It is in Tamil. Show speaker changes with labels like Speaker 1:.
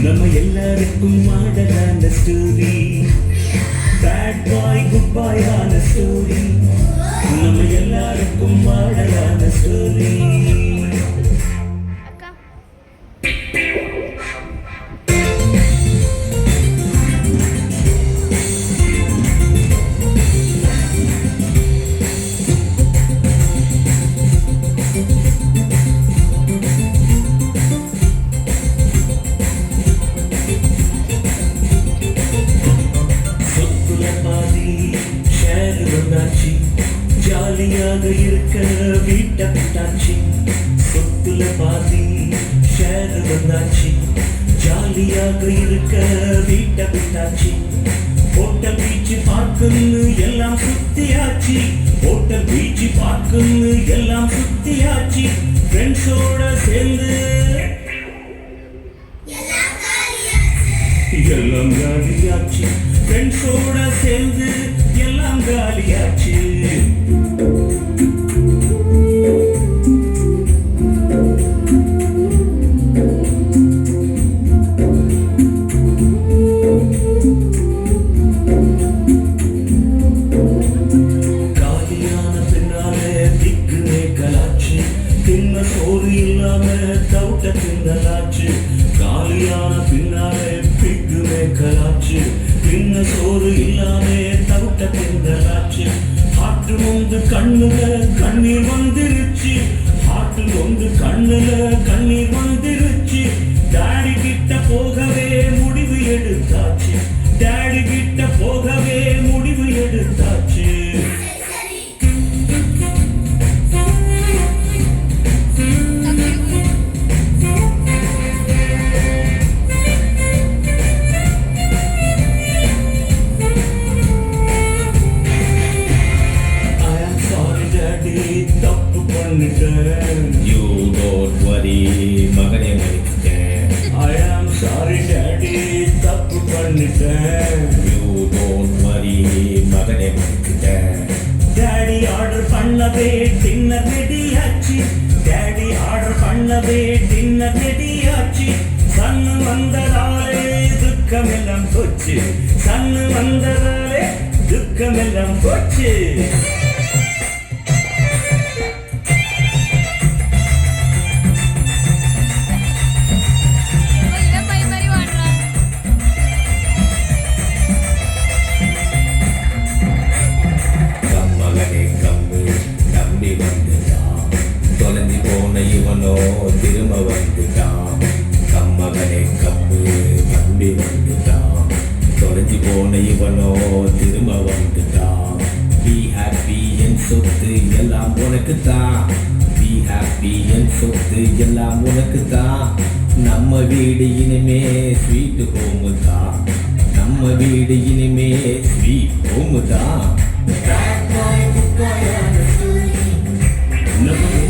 Speaker 1: நம்ம எல்லாருக்கும் மாடலான ஸ்டோரி, பேட் பாய் குட் பாய் ஆன ஸ்டோரி, நம்ம எல்லாருக்கும் மாடலான ஸ்டோரி. ஜாலியாக இருக்க வீட்டை விட்டாச்சு, சொத்துல பாதி ஷேர் வந்தாச்சு. ஜாலியாக இருக்க வீட்டை விட்டாச்சு. ஹோட்டல் பீச்சு பார்க்குன்னு எல்லாம் சுத்தியாச்சு, ஹோட்டல் பீச்சு பார்க்குன்னு எல்லாம் சுத்தியாச்சு. ஃப்ரெண்ட்ஸோட சேர்ந்து எல்லாம் காலியாச்சு, ஃப்ரெண்ட்ஸோட சேர்ந்து எல்லாம் காலியாச்சு. காலியான பின்னாலே திக்குனே கலாச்சு, தின்ன சோறு இல்லாம தவுட்ட தின்னலாச்சு. காலியான பின்னாலே பிக்குனே கலாச்சு, தின்ன சோறு இல்லாம தவுட்ட தின்னலாச்சு. ஹாட்டு நொந்து கண்ணுல கண்ணீர் வந்துருச்சு, ஹாட்டு நொந்து கண்ணுல கண்ணீர் வந்துருச்சு. டாடி கிட்ட போகவே முடிவு எடுத்தாச்சு, டாடி கிட்ட போகவே முடிவு எடுத்தாச்சு. தப்பு பண்ணிட்டேன்,
Speaker 2: You don't worry, மகனே மன்னிச்சிட்டேன்.
Speaker 1: I am sorry daddy, தப்பு பண்ணிட்டேன்.
Speaker 2: You don't worry, மகனே மன்னிச்சிட்டேன்.
Speaker 1: டாடி ஆர்டர் பண்ணவே டின்னர் ரெடி ஆச்சு, டாடி ஆர்டர் பண்ணவே டின்னர் ரெடி ஆச்சு. சன்னு வந்ததாலே துக்கமெல்லாம் போச்சு, சன்னு வந்ததாலே துக்கமெல்லாம் போச்சு.
Speaker 2: இவனோ திரும்ப வந்துட்டான், கம்மகனே கம்மு நம்பி வந்துட்டான். தொலைஞ்சி போன இவனோ திரும்ப வந்துட்டான். Be happy என் சொத்து எல்லாம் உனக்கு தான், Be happy என் சொத்து எல்லாம் உனக்கு தான். நம்ம வீடு இனிமே ஸ்வீட் ஹோமு தான், நம்ம வீடு இனிமே ஸ்வீட் ஹோமு தான்.
Speaker 1: நம்ம